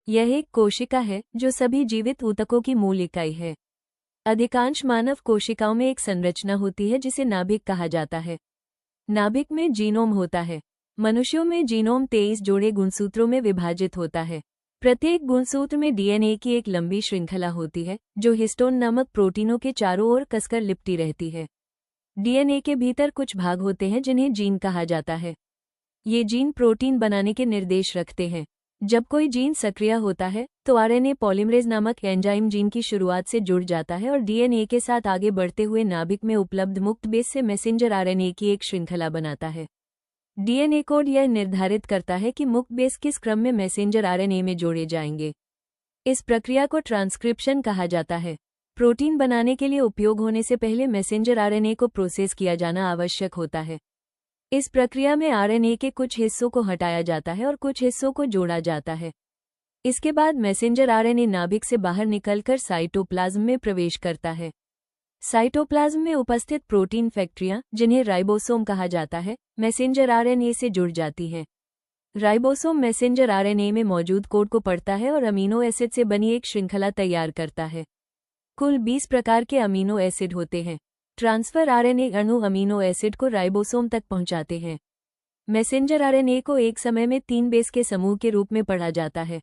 यह एक कोशिका है जो सभी जीवित ऊतकों की मूल इकाई है। अधिकांश मानव कोशिकाओं में एक संरचना होती है जिसे नाभिक कहा जाता है। नाभिक में जीनोम होता है। मनुष्यों में जीनोम 23 जोड़े गुणसूत्रों में विभाजित होता है। प्रत्येक गुणसूत्र में डीएनए की एक लंबी श्रृंखला होती है जो हिस्टोन नामक प्रोटीनों के चारों ओर कसकर लिपटी रहती है। डीएनए के भीतर कुछ भाग होते हैं जिन्हें जीन कहा जाता है। ये जीन प्रोटीन बनाने के निर्देश रखते हैं। जब कोई जीन सक्रिय होता है तो आरएनए पॉलीमरेज नामक एंजाइम जीन की शुरुआत से जुड़ जाता है और डीएनए के साथ आगे बढ़ते हुए नाभिक में उपलब्ध मुक्त बेस से मैसेंजर आरएनए की एक श्रृंखला बनाता है। डीएनए कोड यह निर्धारित करता है कि मुक्त बेस किस क्रम में मैसेंजर आरएनए में जोड़े जाएंगे। इस प्रक्रिया को ट्रांसक्रिप्शन कहा जाता है। प्रोटीन बनाने के लिए उपयोग होने से पहले मैसेंजर आरएनए को प्रोसेस किया जाना आवश्यक होता है। इस प्रक्रिया में आरएनए के कुछ हिस्सों को हटाया जाता है और कुछ हिस्सों को जोड़ा जाता है। इसके बाद मैसेंजर आरएनए नाभिक से बाहर निकलकर साइटोप्लाज्म में प्रवेश करता है। साइटोप्लाज्म में उपस्थित प्रोटीन फैक्ट्रियां, जिन्हें राइबोसोम कहा जाता है, मैसेंजर आरएनए से जुड़ जाती हैं। राइबोसोम मैसेंजर आरएनए में मौजूद कोड को पढ़ता है और अमीनो एसिड से बनी एक श्रृंखला तैयार करता है। कुल 20 प्रकार के अमीनो एसिड होते हैं। ट्रांसफर आरएनए अणु अमीनो एसिड को राइबोसोम तक पहुंचाते हैं। मैसेंजर आरएनए को एक समय में 3 बेस के समूह के रूप में पढ़ा जाता है।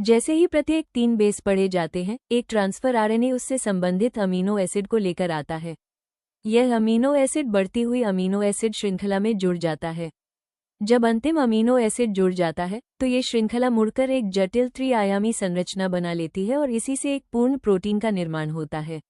जैसे ही प्रत्येक 3 बेस पढ़े जाते हैं, एक ट्रांसफर आरएनए उससे संबंधित अमीनो एसिड को लेकर आता है। यह अमीनो एसिड बढ़ती हुई अमीनो एसिड श्रृंखला में जुड़ जाता है। जब अंतिम अमीनो एसिड जुड़ जाता है तो ये श्रृंखला मुड़कर एक जटिल त्रि-आयामी संरचना बना लेती है और इसी से एक पूर्ण प्रोटीन का निर्माण होता है।